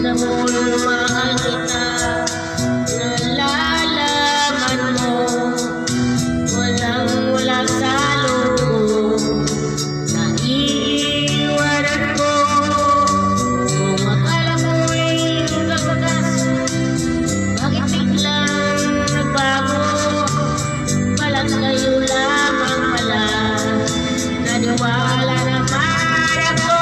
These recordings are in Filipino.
Namul mahal kita, nalalaman mo, walang-wala sa loob ko, naiiwanan ko. Kung akala mo'y kapagas, bakit biglang nagbago? Balat kayo lamang pala, naniwala naman ako.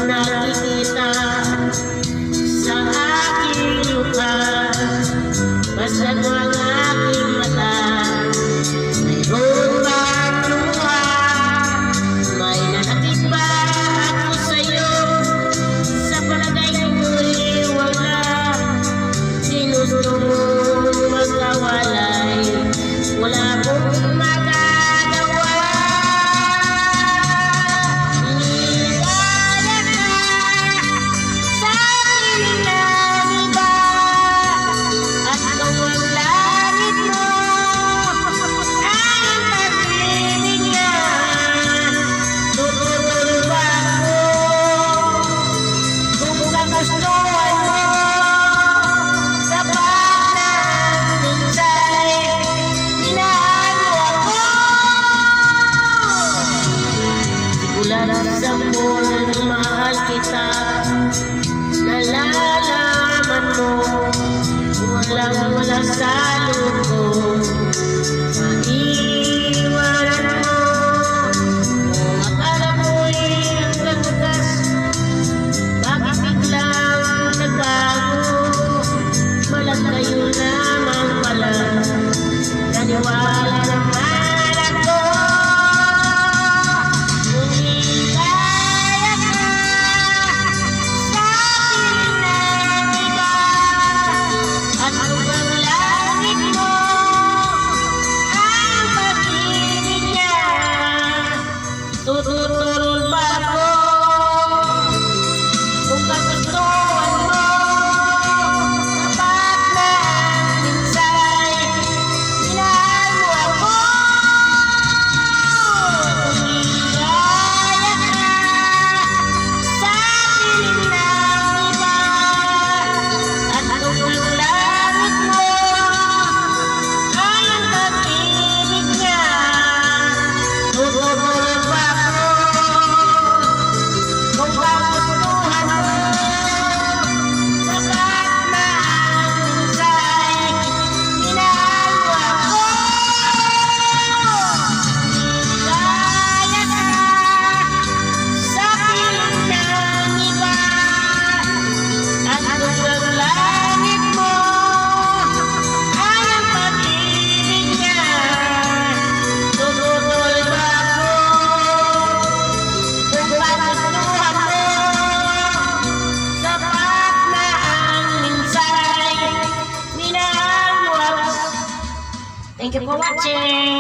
Nakikita sa aking luha, basta't ang aking mata, mayroon bang luha? May nanakit ba ako sa'yo? Sa palagay ko'y wala. Sinusto mong magkawalay, wala akong magagawa. Sa mall, mahal kita, nalalaman mo, walang-wala sa loob ko, naiiwanan mo. Kung akala mo'y hanggang bukas, bakit biglang nagbago? Balat kayo naman pala, naniwala naman ako. Tutulol ba ako kung kagustuhan mo? Sapat na minsay, minahal mo ako. Kung hihikaya ka sa piling ng iba, at kung ang langit mo ay ang pag-ibig niya, tutulol ba ako? Kung kagustuhan mo, sapat na minsay, minahal mo ako. Hihikaya ka sa piling ng iba, at kung ang langit mo ay ang pag-ibig niya, tututol ba ako? Kung kagustuhan mo, sapat na ang minsay, minahal mo ako. Thank you for watching.